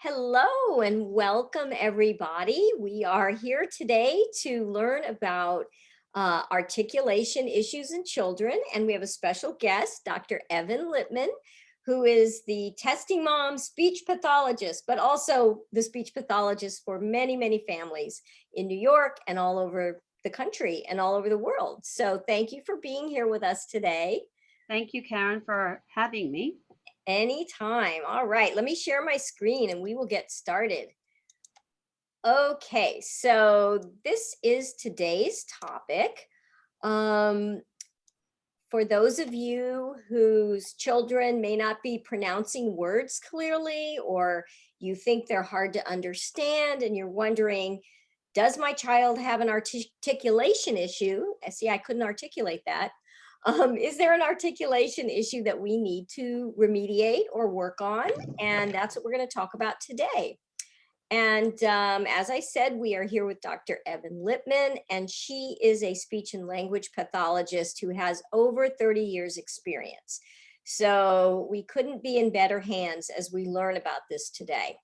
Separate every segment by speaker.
Speaker 1: Hello and welcome, everybody. We are here today to learn about articulation issues in children, and we have a special guest, Dr. Evan Lippman, who is the testing mom speech pathologist, but also the speech pathologist for many, many families in New York and all over the country and all over the world. So, thank you for being here with us today.
Speaker 2: Thank you, Karen, for having me.
Speaker 1: Anytime. All right, let me share my screen and we will get started. Okay, so this is today's topic. Um, for those of you whose children may not be pronouncing words clearly, or you think they're hard to understand, and you're wondering, does my child have an articulation issue? See, I couldn't articulate that. Is there an articulation issue that we need to remediate or work on? And that's what we're going to talk about today. And as I said, we are here with Dr. Evan Lippman, and she is a speech and language pathologist who has over 30 years experience. So we couldn't be in better hands as we learn about this today.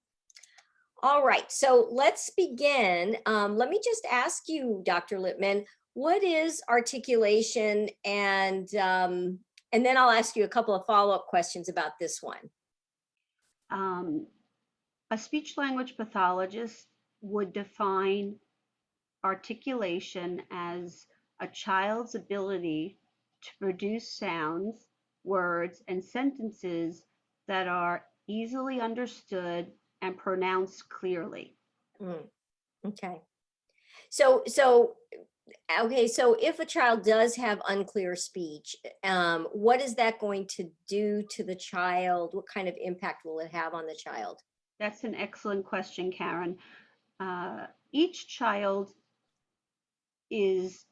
Speaker 1: All right, so let's begin. Let me just ask you, Dr. Lippman, what is articulation? And then I'll ask you a couple of follow-up questions about this one.
Speaker 2: Um, a speech language pathologist would define articulation as a child's ability to produce sounds, words, and sentences that are easily understood and pronounced clearly.
Speaker 1: Mm, okay. Okay, so if a child does have unclear speech, what is that going to do to the child? What kind of impact will it have on the child?
Speaker 2: That's an excellent question, Karen. Each child is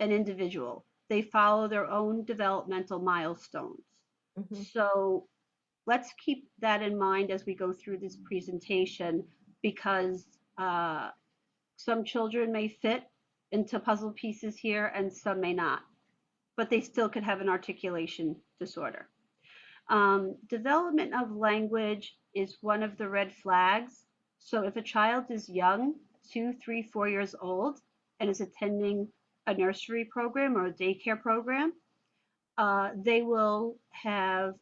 Speaker 2: an individual. They follow their own developmental milestones.
Speaker 1: Mhm.
Speaker 2: So let's keep that in mind as we go through this presentation because some children may fit into puzzle pieces here and some may not, but they still could have an articulation disorder. Development of language is one of the red flags. So if a child is young, 2, 3, 4 years old, and is attending a nursery program or a daycare program, they will have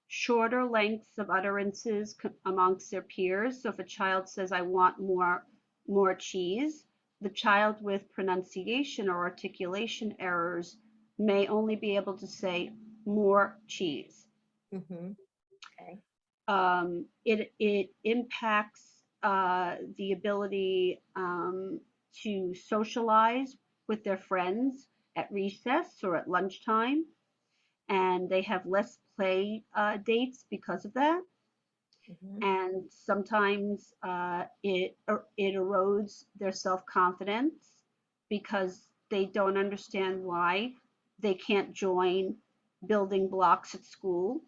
Speaker 2: shorter lengths of utterances amongst their peers. So if a child says, I want more cheese, the child with pronunciation or articulation errors may only be able to say more cheese.
Speaker 1: Mhm. Okay.
Speaker 2: It impacts the ability to socialize with their friends at recess or at lunchtime, and they have less play dates because of that.
Speaker 1: Mhm.
Speaker 2: And sometimes it erodes their self confidence because they don't understand why they can't join building blocks at school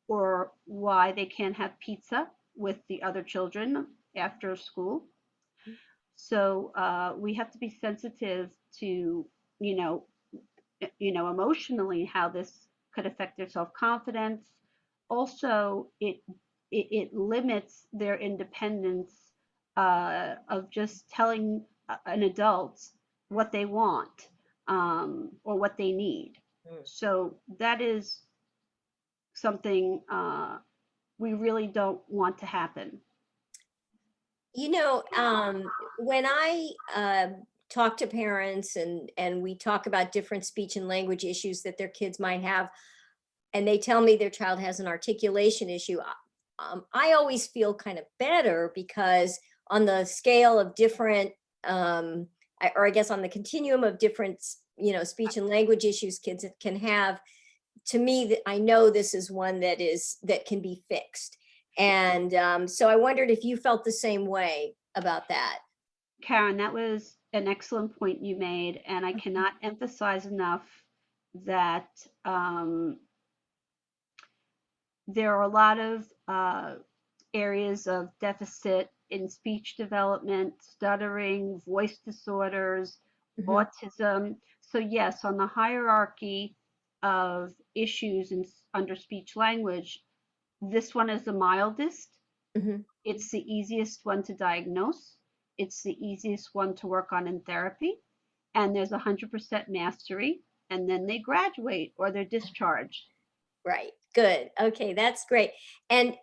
Speaker 2: or why they can't have pizza with the other children after school. So we have to be sensitive to, you know, emotionally how this could affect their self confidence. Also, it limits their independence of just telling an adult what they want or what they need.
Speaker 1: Mm.
Speaker 2: So that is something we really don't want to happen.
Speaker 1: You know, when I talk to parents and we talk about different speech and language issues that their kids might have, and they tell me their child has an articulation issue, I always feel kind of better because on the scale of different, or I guess on the continuum of different, speech and language issues kids can have, to me, that I know this is one that can be fixed. And so I wondered if you felt the same way about that.
Speaker 2: Karen, that was an excellent point you made, and I cannot emphasize enough that there are a lot of areas of deficit in speech development, stuttering, voice disorders,
Speaker 1: Mhm.
Speaker 2: autism. So, yes, on the hierarchy of issues under speech language, this one is the mildest,
Speaker 1: Mhm.
Speaker 2: It's the easiest one to diagnose. It's the easiest one to work on in therapy. And there's 100% mastery. And then they graduate or they're discharged.
Speaker 1: Right. Good. Okay, that's great. And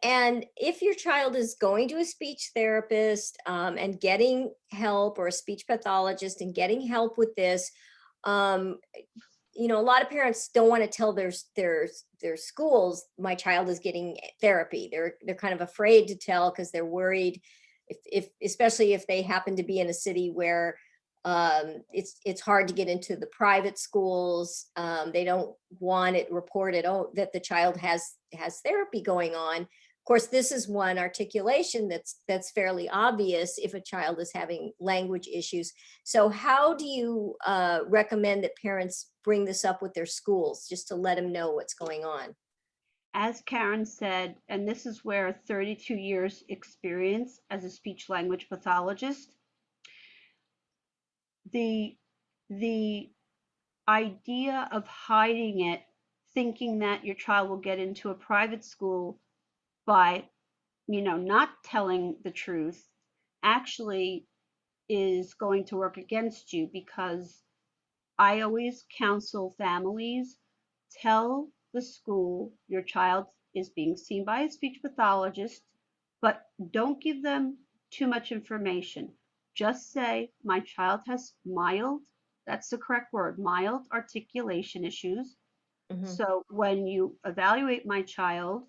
Speaker 1: if your child is going to a speech therapist and getting help, or a speech pathologist and getting help with this, um, a lot of parents don't want to tell their schools my child is getting therapy. They're kind of afraid to tell because they're worried, if especially if they happen to be in a city where it's hard to get into the private schools. They don't want it reported, oh, that the child has therapy going on. Of course, this is one articulation that's fairly obvious if a child is having language issues. So how do you recommend that parents bring this up with their schools, just to let them know what's going on?
Speaker 2: As Karen said, and this is where 32 years experience as a speech language pathologist, the the idea of hiding it, thinking that your child will get into a private school by, not telling the truth, actually is going to work against you, because I always counsel families, tell the school your child is being seen by a speech pathologist, but don't give them too much information. Just say, my child has mild, that's the correct word, mild articulation issues.
Speaker 1: Hmm.
Speaker 2: So when you evaluate my child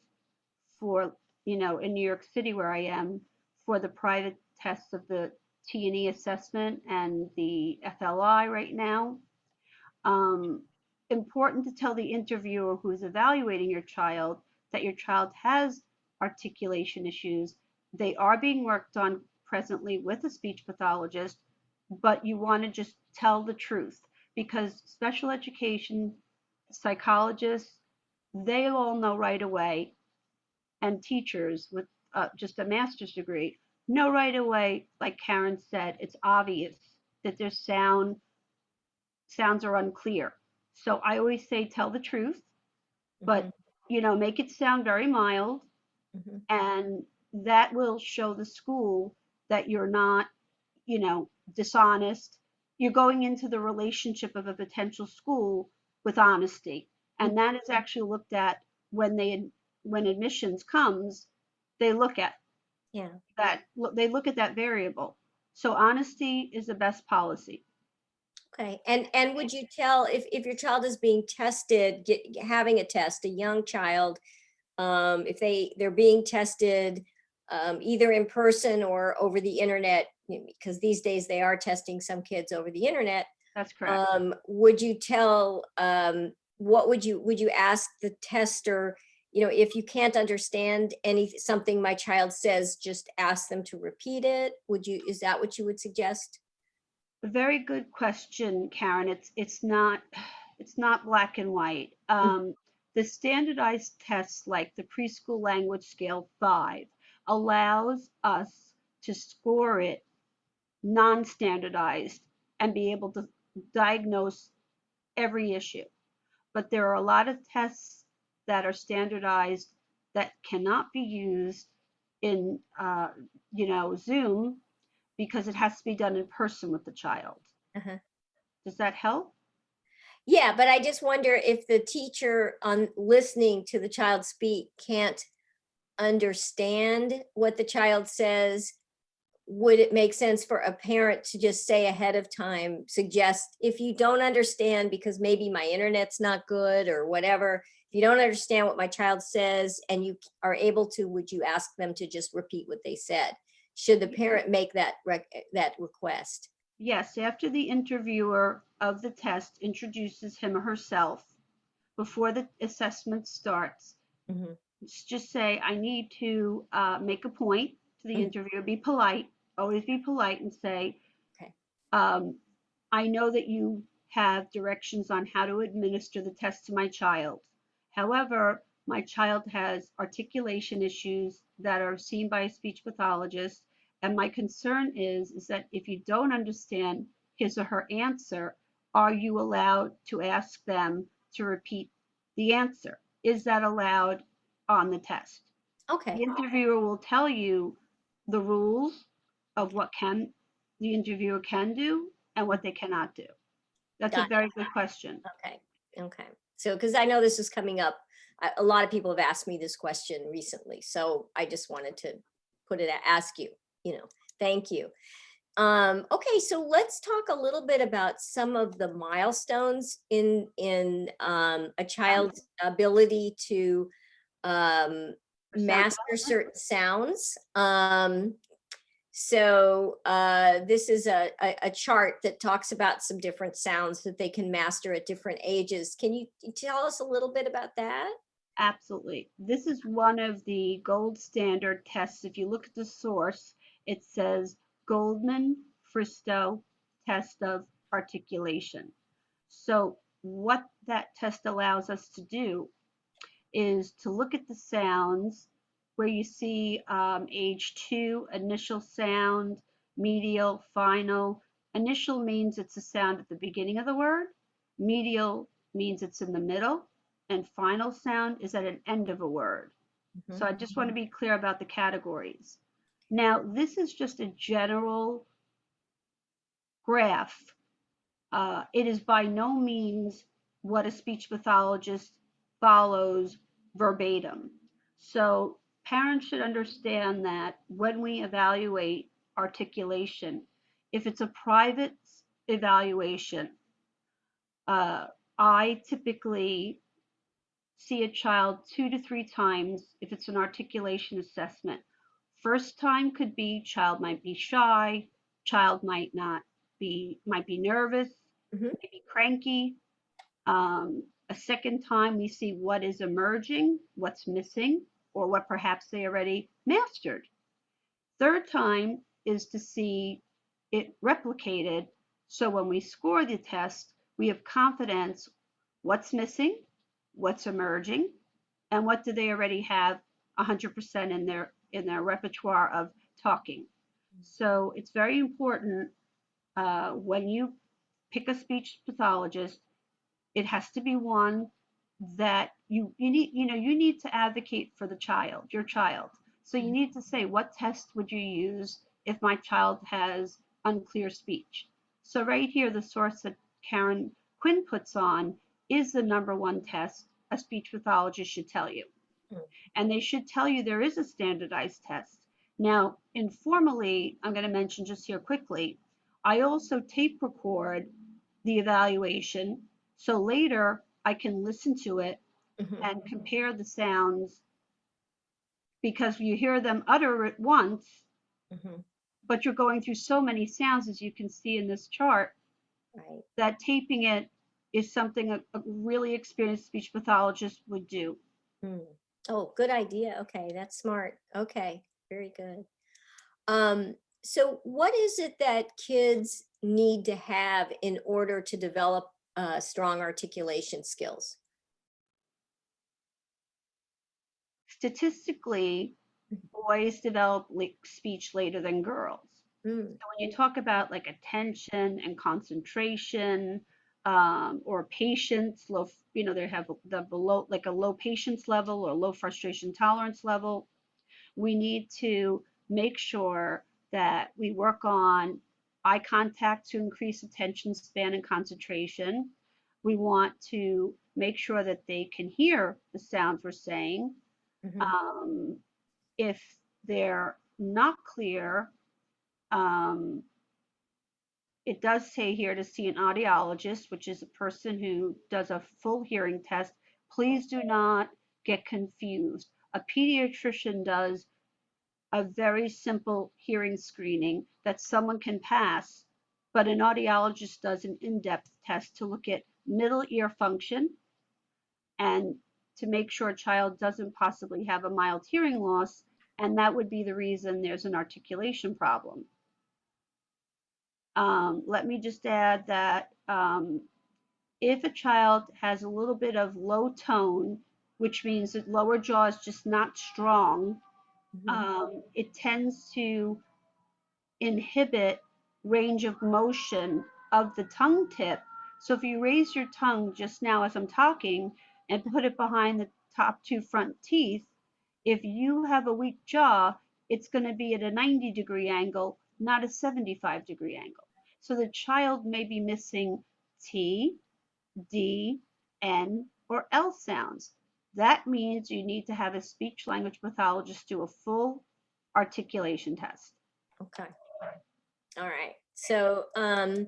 Speaker 2: for, in New York City where I am, for the private tests of the T&E assessment and the FLI right now, um, important to tell the interviewer who is evaluating your child that your child has articulation issues. They are being worked on presently with a speech pathologist, but you want to just tell the truth, because special education psychologists, they all know right away, and teachers with just a master's degree know right away, like Karen said, it's obvious that their sounds are unclear. So I always say tell the truth,
Speaker 1: Hmm.
Speaker 2: but make it sound very mild,
Speaker 1: Hmm.
Speaker 2: and that will show the school that you're not, dishonest. You're going into the relationship of a potential school with honesty. And that is actually looked at when admissions comes, they look at
Speaker 1: Yeah.
Speaker 2: they look at that variable. So honesty is the best policy.
Speaker 1: Okay. And would you tell, if your child is being tested, having a test, a young child, if they're being tested either in person or over the internet, because these days they are testing some kids over the internet,
Speaker 2: That's correct.
Speaker 1: would you tell, what would you ask the tester, if you can't understand something my child says, just ask them to repeat it? Is that what you would suggest?
Speaker 2: A very good question, Karen. It's not black and white.
Speaker 1: Mm.
Speaker 2: The standardized tests, like the preschool language scale 5, allows us to score it non-standardized and be able to diagnose every issue. But there are a lot of tests that are standardized that cannot be used in, Zoom, because it has to be done in person with the child.
Speaker 1: Uh-huh.
Speaker 2: Does that help?
Speaker 1: Yeah, but I just wonder if the teacher, on listening to the child speak, can't understand what the child says. Would it make sense for a parent to just say ahead of time, suggest, if you don't understand, because maybe my internet's not good or whatever, if you don't understand what my child says and you are able to, would you ask them to just repeat what they said? Should the parent make that request?
Speaker 2: Yes, after the interviewer of the test introduces him or herself before the assessment starts,
Speaker 1: Mhm.
Speaker 2: just say, I need to make a point to the
Speaker 1: Mm.
Speaker 2: interviewer. Be polite, always be polite, and say,
Speaker 1: Okay.
Speaker 2: um, I know that you have directions on how to administer the test to my child. However, my child has articulation issues that are seen by a speech pathologist, and my concern is that if you don't understand his or her answer, are you allowed to ask them to repeat the answer? Is that allowed on the test?
Speaker 1: Okay,
Speaker 2: The interviewer will tell you the rules of what can the interviewer can do and what they cannot do. That's a
Speaker 1: got
Speaker 2: very good question.
Speaker 1: it. Okay, okay. So, because I know this is coming up, a lot of people have asked me this question recently, so I just wanted to put it, ask you, thank you. Okay, so let's talk a little bit about some of the milestones in a child's ability to um,
Speaker 2: Sound
Speaker 1: master certain sounds. This is a chart that talks about some different sounds that they can master at different ages. Can you tell us a little bit about that?
Speaker 2: absolutely. This is one of the gold standard tests. If you look at the source, it says Goldman Fristow test of articulation. So what that test allows us to do is to look at the sounds where you see age 2, initial sound, medial, final. Initial means it's a sound at the beginning of the word. Medial means it's in the middle. And final sound is at an end of a word. So
Speaker 1: Mhm.
Speaker 2: I just want to be clear about the categories. Now, this is just a general graph. It is by no means what a speech pathologist follows verbatim. So parents should understand that when we evaluate articulation, if it's a private evaluation, uh, I typically see a child 2 to 3 times if it's an articulation assessment. First time could be child might be shy, child might be nervous,
Speaker 1: Mhm.
Speaker 2: might be cranky. A second time we see what is emerging, what's missing, or what perhaps they already mastered. Third time is to see it replicated. So when we score the test, we have confidence what's missing, what's emerging, and what do they already have 100% in their repertoire of talking. So it's very important when you pick a speech pathologist, it has to be one that you need to advocate for the child, your child. So you need to say, what test would you use if my child has unclear speech? So right here, the source that Karen Quinn puts on is the number one test a speech pathologist should tell you.
Speaker 1: Mhm.
Speaker 2: And they should tell you there is a standardized test. Now, informally, I'm going to mention just here quickly, I also tape record the evaluation. So later I can listen to it
Speaker 1: Mhm.
Speaker 2: and compare the sounds because you hear them utter it once,
Speaker 1: Mhm.
Speaker 2: but you're going through so many sounds, as you can see in this chart,
Speaker 1: Right.
Speaker 2: that taping it is something a really experienced speech pathologist would do.
Speaker 1: Mm. Oh, good idea. Okay, that's smart. Okay, very good. Um, so what is it that kids need to have in order to develop strong articulation skills?
Speaker 2: Statistically, boys develop speech later than girls.
Speaker 1: Mm,
Speaker 2: So when you talk about like attention and concentration, or patience, low, they have the below like a low patience level or low frustration tolerance level. We need to make sure that we work on eye contact to increase attention span and concentration. We want to make sure that they can hear the sounds we're saying.
Speaker 1: mhm,
Speaker 2: Um, if they're not clear, um, it does say here to see an audiologist, which is a person who does a full hearing test. Please do not get confused. A pediatrician does a very simple hearing screening that someone can pass, but an audiologist does an in-depth test to look at middle ear function and to make sure a child doesn't possibly have a mild hearing loss, and that would be the reason there's an articulation problem. Let me just add that if a child has a little bit of low tone, which means that lower jaw is just not strong,
Speaker 1: mhm,
Speaker 2: it tends to inhibit range of motion of the tongue tip. So if you raise your tongue just now as I'm talking and put it behind the top two front teeth, If you have a weak jaw, it's going to be at a 90-degree angle, not a 75-degree angle. So the child may be missing T, D, N, or L sounds. That means you need to have a speech language pathologist do a full articulation test.
Speaker 1: Okay. All right. So, and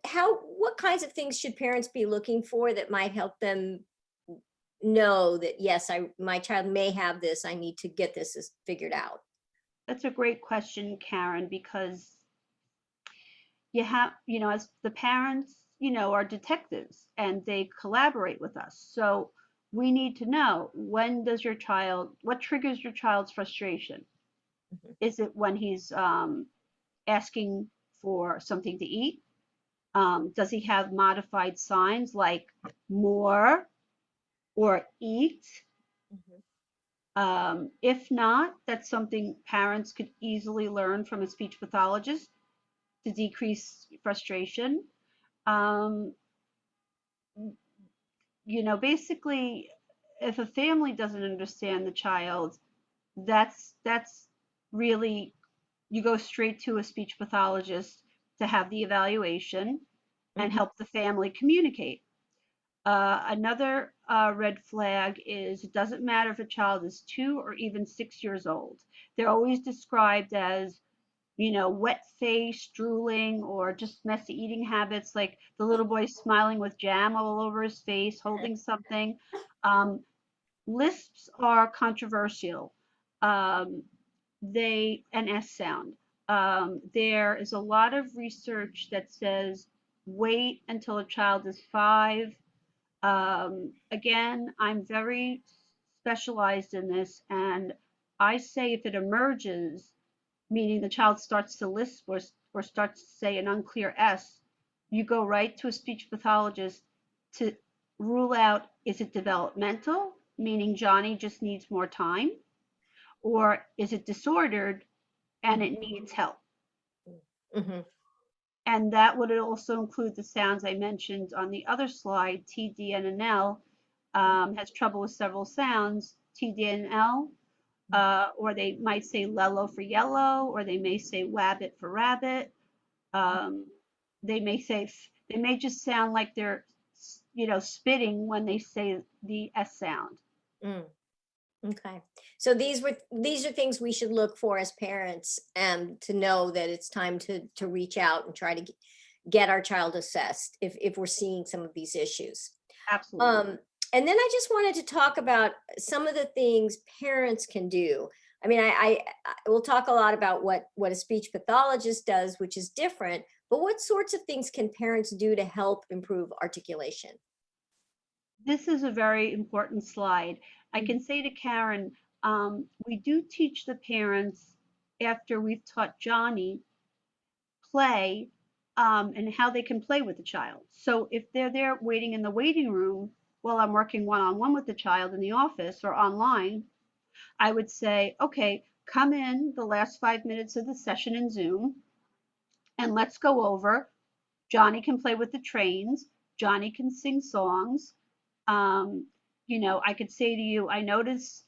Speaker 1: how, what kinds of things should parents be looking for that might help them know that, yes, my child may have this, I need to get this figured out?
Speaker 2: That's a great question, Karen, because you have, as the parents, are detectives and they collaborate with us. So we need to know, what triggers your child's frustration?
Speaker 1: Mhm.
Speaker 2: Is it when he's asking for something to eat? Does he have modified signs like more or eat?
Speaker 1: Mhm.
Speaker 2: If not, that's something parents could easily learn from a speech pathologist to decrease frustration. Um, Basically, if a family doesn't understand the child, that's really, you go straight to a speech pathologist to have the evaluation and
Speaker 1: Mhm.
Speaker 2: help the family communicate. Another red flag is it doesn't matter if a child is 2 or even 6 years old. They're always described as, wet face, drooling, or just messy eating habits, like the little boy smiling with jam all over his face, holding something. Um, Lisps are controversial. Um, an S sound. There is a lot of research that says wait until a child is 5. Again, I'm very specialized in this, and I say if it emerges, meaning the child starts to lisp or starts to say an unclear S, you go right to a speech pathologist to rule out, is it developmental, meaning Johnny just needs more time, or is it disordered and it needs help?
Speaker 1: Mhm.
Speaker 2: And that would also include the sounds I mentioned on the other slide. T, D, N, and L has trouble with several sounds, T, D, and L, or they might say lello for yellow, or they may say wabbit for rabbit. Um, they may just sound like they're, spitting when they say the S sound.
Speaker 1: Mm. Okay. So these are things we should look for as parents, to know that it's time to reach out and try to get our child assessed if we're seeing some of these issues.
Speaker 2: Absolutely.
Speaker 1: Um, and then I just wanted to talk about some of the things parents can do. I mean, I will talk a lot about what a speech pathologist does, which is different, but what sorts of things can parents do to help improve articulation?
Speaker 2: This is a very important slide. I
Speaker 1: Mhm.
Speaker 2: can say to Karen, we do teach the parents after we've taught Johnny play, and how they can play with the child. So if they're there waiting in the waiting room while I'm working one on one with the child in the office or online, I would say, okay, come in the last 5 minutes of the session in Zoom and let's go over. Johnny can play with the trains. Johnny can sing songs. Um, I could say to you, I notice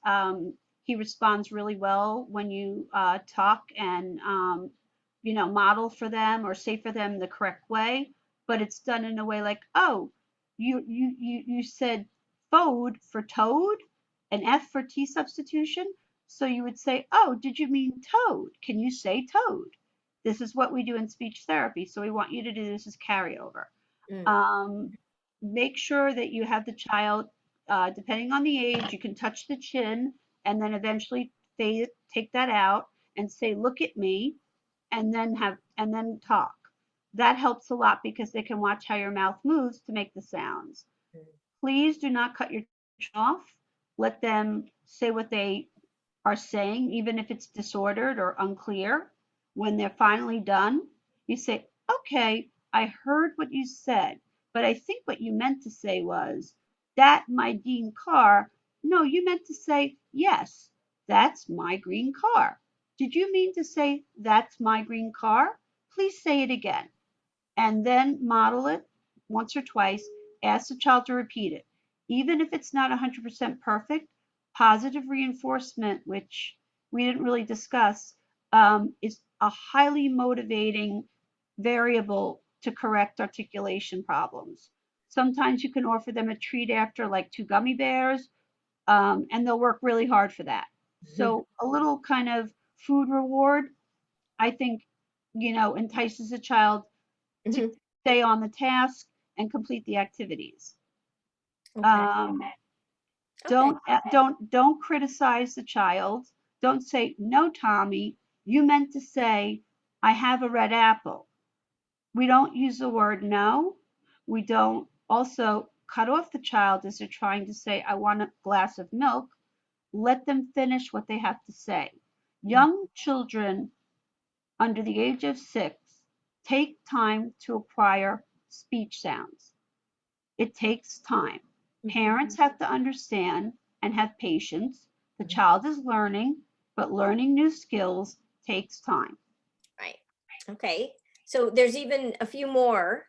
Speaker 2: he responds really well when you talk and, model for them or say for them the correct way, but it's done in a way like, oh, you said fode for toad, an F for T substitution. So you would say, oh, did you mean toad? Can you say toad? This is what we do in speech therapy. So we want you to do this as carryover.
Speaker 1: Mm.
Speaker 2: Um, Make sure that you have the child, depending on the age, you can touch the chin and then eventually take that out and say, look at me, and then talk. That helps a lot because they can watch how your mouth moves to make the sounds.
Speaker 1: Mm.
Speaker 2: Please do not cut your chin off. Let them say what they are saying, even if it's disordered or unclear. When they're finally done, you say, okay, I heard what you said, but I think what you meant to say was, that my green car. No, you meant to say, yes, that's my green car. Did you mean to say, that's my green car? Please say it again. And then model it once or twice. Ask the child to repeat it. Even if it's not 100% perfect, Positive reinforcement, which we didn't really discuss, is a highly motivating variable to correct articulation problems. Sometimes you can offer them a treat after, like 2 gummy bears, and they'll work really hard for that.
Speaker 1: Mhm.
Speaker 2: So a little kind of food reward, I think, entices a child to
Speaker 1: Mhm.
Speaker 2: stay on the task and complete the activities.
Speaker 1: Okay.
Speaker 2: Um,
Speaker 1: Okay.
Speaker 2: don't criticize the child. Don't say, "No, Tommy, you meant to say, I have a red apple." We don't use the word no. We don't also cut off the child as they're trying to say, "I want a glass of milk." Let them finish what they have to say.
Speaker 1: Mm,
Speaker 2: Young children under the age of 6 take time to acquire speech sounds. It takes time.
Speaker 1: mhm,
Speaker 2: Parents have to understand and have patience. The
Speaker 1: mhm.
Speaker 2: child is learning, but learning new skills takes time.
Speaker 1: Right. Okay. So there's even a few more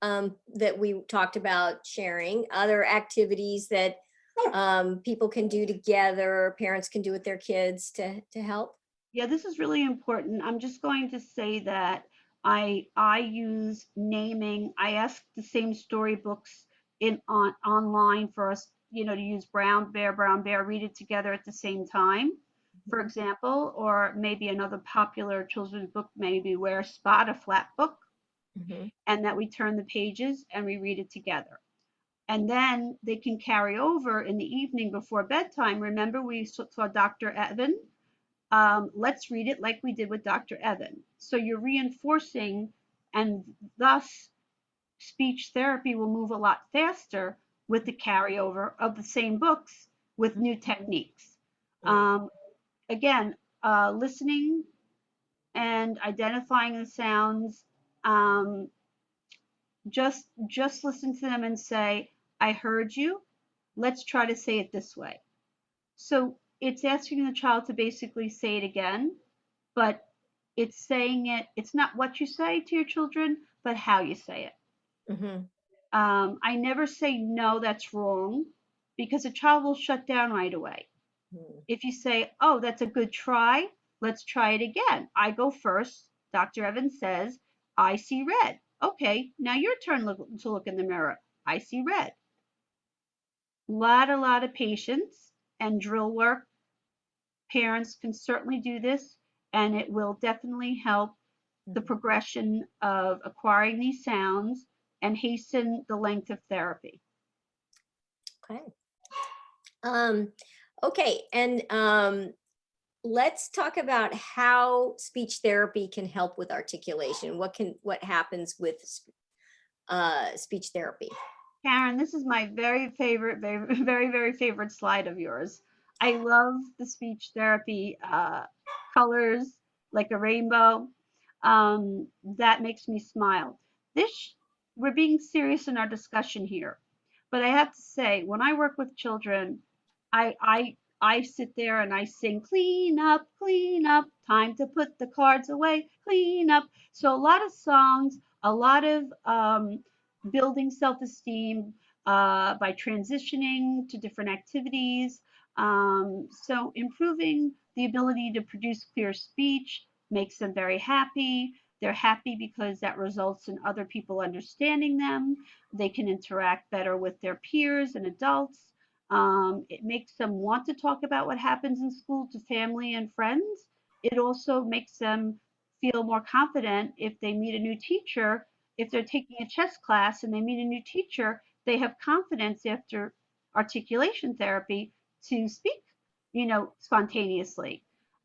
Speaker 1: that we talked about sharing, other activities that people can do together, parents can do with their kids to help.
Speaker 2: Yeah, this is really important. I'm just going to say that I use naming. I ask the same storybooks online for us, to use brown bear, read it together at the same time, for
Speaker 1: Mhm,
Speaker 2: example, or maybe another popular children's book, maybe Where Spot, a flat book,
Speaker 1: mhm,
Speaker 2: and that we turn the pages and we read it together. And then they can carry over in the evening before bedtime. Remember, we saw Dr. Evan. Let's read it like we did with Dr. Evan. So you're reinforcing, and thus speech therapy will move a lot faster with the carryover of the same books with new techniques.
Speaker 1: mhm,
Speaker 2: Um, Again, listening and identifying the sounds. Um, just listen to them and say, "I heard you. Let's try to say it this way." So it's asking the child to basically say it again, but it's saying it, it's not what you say to your children, but how you say it.
Speaker 1: mhm,
Speaker 2: I never say, "No, that's wrong," because a child will shut down right away.
Speaker 1: mhm,
Speaker 2: If you say, "Oh, that's a good try, let's try it again. I go first." Dr. Evans says, "I see red." Okay, now your turn to look in the mirror. I see red. A lot of patience and drill work. Parents can certainly do this, and it will definitely help the
Speaker 1: mhm.
Speaker 2: progression of acquiring these sounds and hasten the length of therapy.
Speaker 1: Okay. Um, okay. And let's talk about how speech therapy can help with articulation. What happens with speech therapy?
Speaker 2: Karen, this is my very favorite, very, very, very favorite slide of yours. I love the speech therapy colors like a rainbow. That makes me smile. This, we're being serious in our discussion here, but I have to say, when I work with children, I sit there and I sing, clean up, time to put the cards away, clean up. So a lot of songs, a lot of building self-esteem by transitioning to different activities. So improving the ability to produce clear speech makes them very happy. They're happy because that results in other people understanding them. They can interact better with their peers and adults. It makes them want to talk about what happens in school to family and friends. It also makes them feel more confident if they meet a new teacher. If they're taking a chess class and they meet a new teacher, they have confidence after articulation therapy to speak, spontaneously.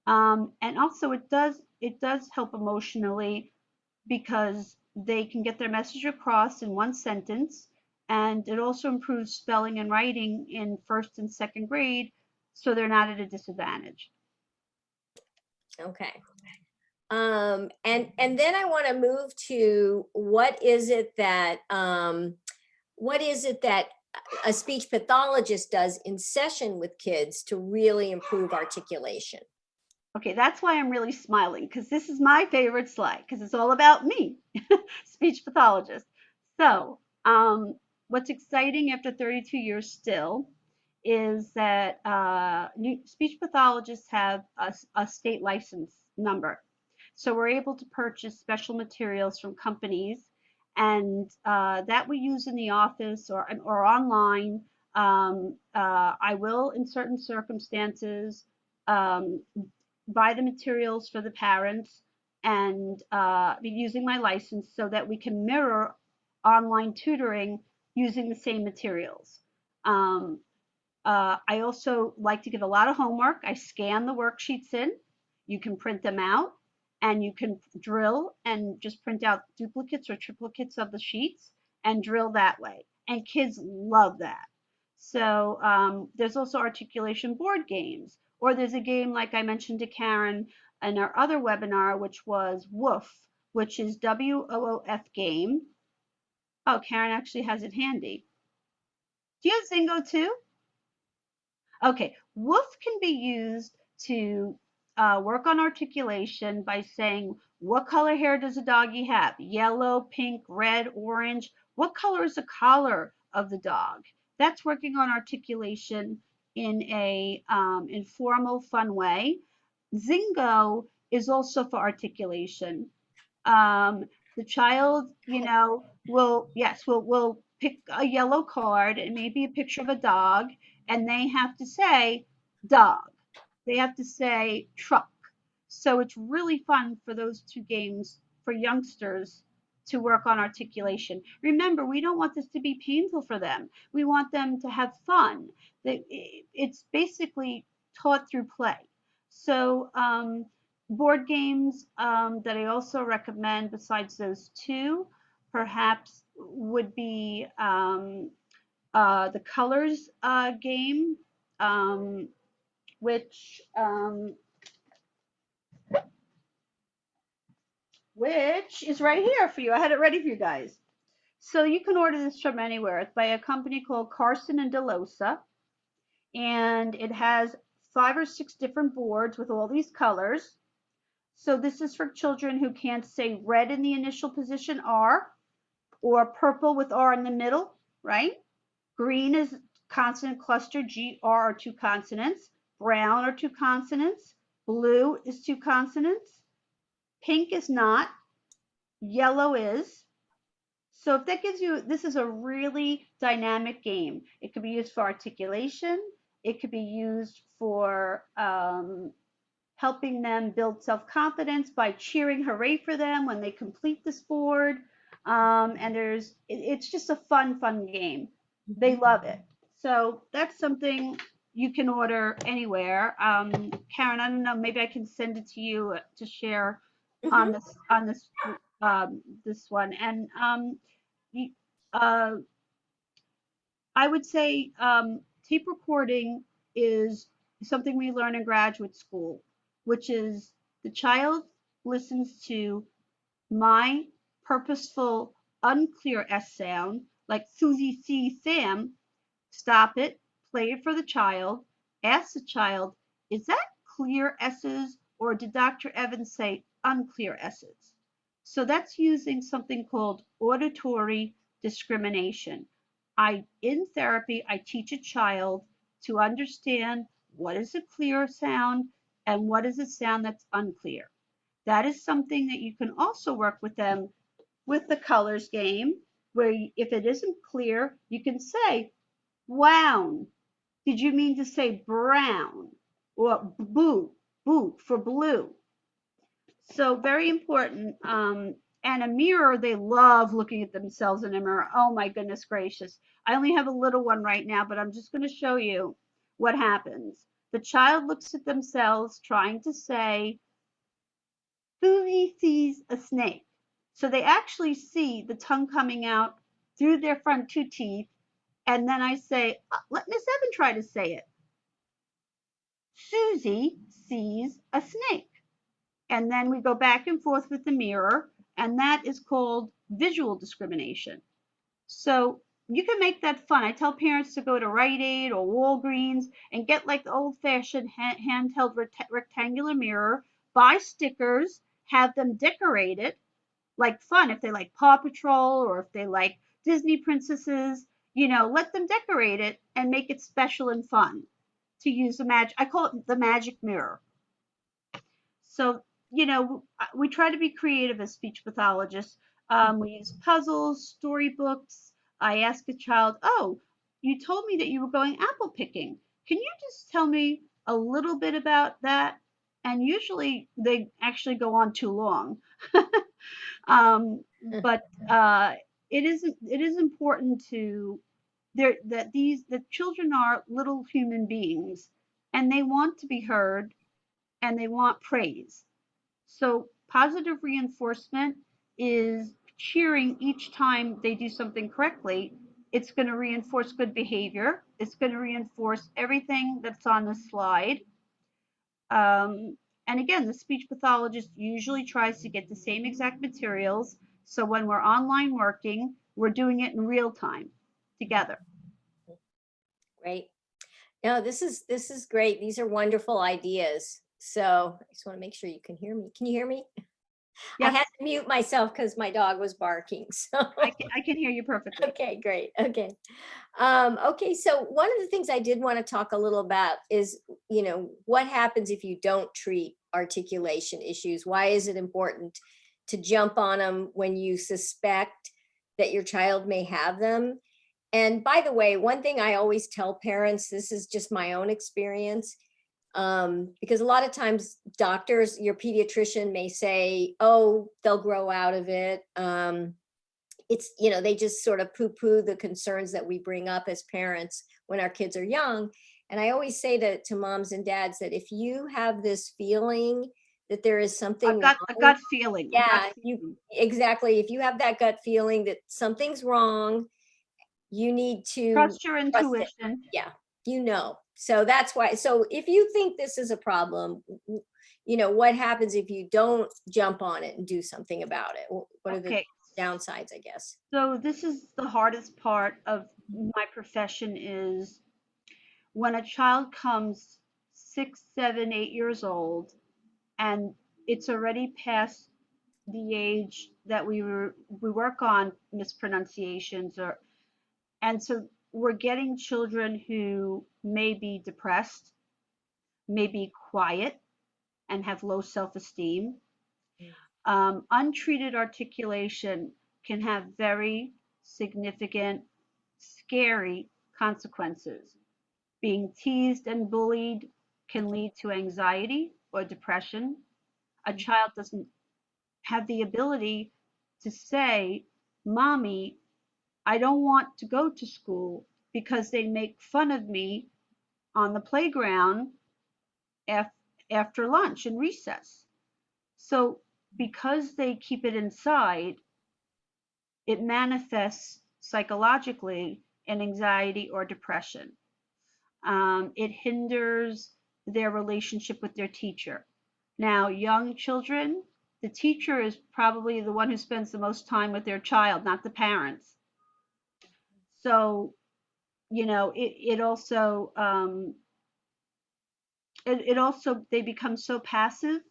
Speaker 2: And also it does help emotionally because they can get their message across in one sentence, and it also improves spelling and writing in first and second grade, so they're not at a disadvantage.
Speaker 1: Okay. And then I want to move to what is it that a speech pathologist does in session with kids to really improve articulation?
Speaker 2: Okay, that's why I'm really smiling, because this is my favorite slide, because it's all about me, speech pathologist. So, what's exciting after 32 years still is that speech pathologists have a state license number. So we're able to purchase special materials from companies, and that we use in the office or online. I will, in certain circumstances, um, buy the materials for the parents and be using my license so that we can mirror online tutoring using the same materials. Um, I also like to give a lot of homework. I scan the worksheets in. You can print them out and you can drill and just print out duplicates or triplicates of the sheets and drill that way. And kids love that. So there's also articulation board games, or there's a game like I mentioned to Karen in our other webinar, which was Woof, which is WOOF game. Oh, Karen actually has it handy. Do you have Zingo too? Okay, woof can be used to work on articulation by saying, what color hair does a doggy have? Yellow, pink, red, orange. What color is the collar of the dog? That's working on articulation in a informal, fun way. Zingo is also for articulation. um, the child, will pick a yellow card and maybe a picture of a dog, and they have to say dog. They have to say truck. So it's really fun for those two games for youngsters to work on articulation. Remember, we don't want this to be painful for them. We want them to have fun. It's basically taught through play. So board games that I also recommend besides those two perhaps would be the colors game, um, which um, which is right here for you. I had it ready for you guys. So you can order this from anywhere. It's by a company called Carson and DeLosa, and it has 5 or 6 different boards with all these colors. So this is for children who can't say red in the initial position, R, or purple with R in the middle, right? Green is consonant cluster, G, R are 2 consonants. Brown are 2 consonants. Blue is 2 consonants. Pink is not. Yellow is. So if that gives you, this is a really dynamic game. It could be used for articulation. It could be used for helping them build self-confidence by cheering hooray for them when they complete this board. And it's just a fun game. They love it. So that's something you can order anywhere. Karen, I don't know, maybe I can send it to you to share
Speaker 1: Mhm.
Speaker 2: on this one. And uh, I would say tape recording is something we learn in graduate school, which is the child listens to my purposeful, unclear S sound, like Susie sees Sam, stop it, play it for the child, ask the child, is that clear S's or did Dr. Evans say unclear S's? So that's using something called auditory discrimination. In therapy, I teach a child to understand what is a clear sound and what is a sound that's unclear. That is something that you can also work with them with the colors game, where if it isn't clear, you can say brown. Did you mean to say brown? Or boo for blue. So very important. And a mirror, they love looking at themselves in a mirror. Oh my goodness gracious. I only have a little one right now, but I'm just going to show you what happens. The child looks at themselves trying to say, Susie sees a snake. So they actually see the tongue coming out through their front 2 teeth. And then I say, let Miss Evan try to say it. Susie sees a snake. And then we go back and forth with the mirror, and that is called visual discrimination. So you can make that fun. I tell parents to go to Rite Aid or Walgreens and get like the old-fashioned handheld rectangular mirror, buy stickers, have them decorate it like fun if they like Paw Patrol or if they like Disney princesses, let them decorate it and make it special and fun to use the magic. I call it the magic mirror. So, we try to be creative as speech pathologists. We use puzzles, storybooks. I ask a child, "Oh, you told me that you were going apple picking. Can you just tell me a little bit about that?" And usually they actually go on too long. But it is important to there that these the children are little human beings, and they want to be heard, and they want praise. So positive reinforcement is cheering each time they do something correctly. It's going to reinforce good behavior. It's going to reinforce everything that's on the slide. Um, and again, the speech pathologist usually tries to get the same exact materials. So when we're online working, we're doing it in real time together.
Speaker 1: Great. No, this is great. These are wonderful ideas. So I just want to make sure you can hear me. Can you hear me? I
Speaker 2: Yes,
Speaker 1: had to mute myself because my dog was barking. So
Speaker 2: I can hear you perfectly.
Speaker 1: okay, great. Okay. Okay, so one of the things I did want to talk a little about is, what happens if you don't treat articulation issues? Why is it important to jump on them when you suspect that your child may have them? And by the way, one thing I always tell parents, this is just my own experience, because a lot of times doctors, your pediatrician may say, oh, they'll grow out of it. It's, they just sort of poo-poo the concerns that we bring up as parents when our kids are young. And I always say to moms and dads that if you have this feeling that there is
Speaker 2: A
Speaker 1: something
Speaker 2: gut, a
Speaker 1: wrong,
Speaker 2: gut feeling, a gut
Speaker 1: yeah, you
Speaker 2: feeling.
Speaker 1: exactly. If you have that gut feeling that something's wrong, you need to
Speaker 2: Trust your
Speaker 1: trust it.
Speaker 2: intuition.
Speaker 1: Yeah, So that's why. So if you think this is a problem, what happens if you don't jump on it and do something about it? What are the
Speaker 2: Okay,
Speaker 1: downsides, I guess?
Speaker 2: so this is the hardest part of my profession is when a child comes 6, 7, 8 years old and it's already past the age that we work on mispronunciations and so we're getting children who may be depressed, may be quiet and have low self-esteem. Untreated articulation can have very significant, scary consequences. Being teased and bullied can lead to anxiety or depression. A child doesn't have the ability to say, "Mommy, I don't want to go to school because they make fun of me on the playground af- after lunch and recess." So, because they keep it inside, it manifests psychologically in anxiety or depression. It hinders their relationship with their teacher. Now, young children, the teacher is probably the one who spends the most time with their child, not the parents. So, it also they become so passive.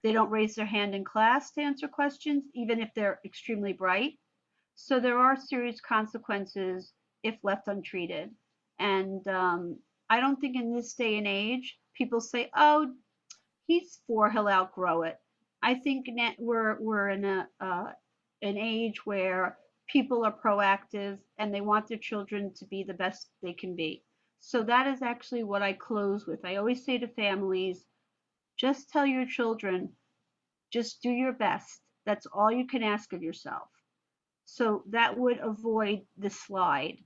Speaker 2: They don't raise their hand in class to answer questions, even if they're extremely bright. So there are serious consequences if left untreated. And I don't think in this day and age people say, "Oh, he's 4, he'll outgrow it." I think we're in an age where people are proactive and they want their children to be the best they can be. So that is actually what I close with. I always say to families, just tell your children, just do your best. That's all you can ask of yourself. So that would avoid the slide.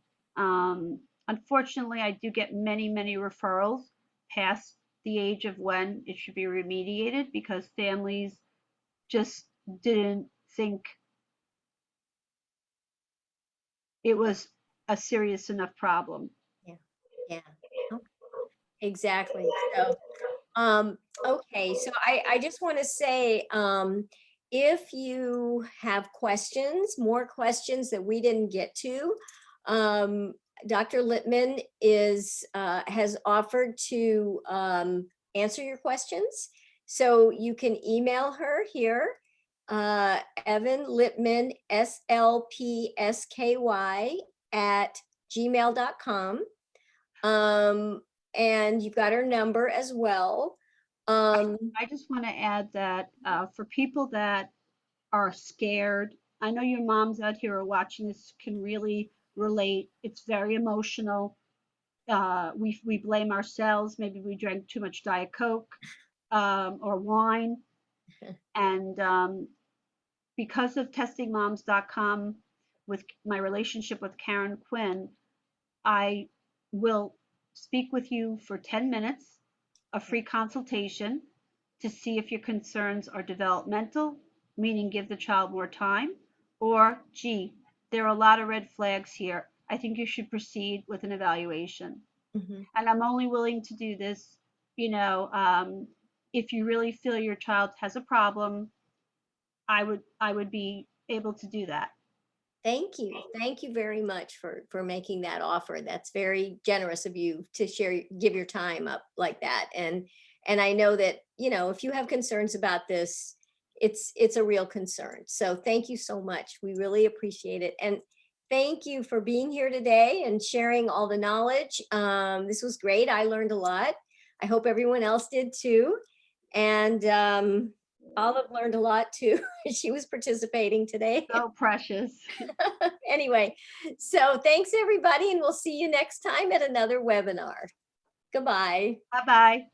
Speaker 2: Unfortunately, I do get many, many referrals past the age of when it should be remediated because families just didn't think it was a serious enough problem.
Speaker 1: Yeah, yeah, okay, exactly. So, okay, so I just want to say, if you have questions, more questions that we didn't get to, um, Dr. Littman has offered to answer your questions. So you can email her here, Evan Littman, SLPSKY at gmail.com. And you've got her number as well.
Speaker 2: I just want to add that for people that are scared, I know your moms out here are watching this can really relate. It's very emotional. We blame ourselves. Maybe we drank too much Diet Coke or wine. And because of testingmoms.com, with my relationship with Karen Quinn, I will speak with you for 10 minutes, a free consultation to see if your concerns are developmental, meaning give the child more time, or gee, there are a lot of red flags here. I think you should proceed with an evaluation.
Speaker 1: Mhm.
Speaker 2: And I'm only willing to do this, you know, if you really feel your child has a problem, I would be able to do that.
Speaker 1: Thank you. Thank you very much for making that offer. That's very generous of you to share, give your time up like that. And I know that, you know, if you have concerns about this, it's a real concern. So thank you so much. We really appreciate it. And thank you for being here today and sharing all the knowledge. This was great. I learned a lot. I hope everyone else did too. And Olive learned a lot too. She was participating today.
Speaker 2: So precious.
Speaker 1: Anyway, so thanks everybody, and we'll see you next time at another webinar. Goodbye.
Speaker 2: Bye bye.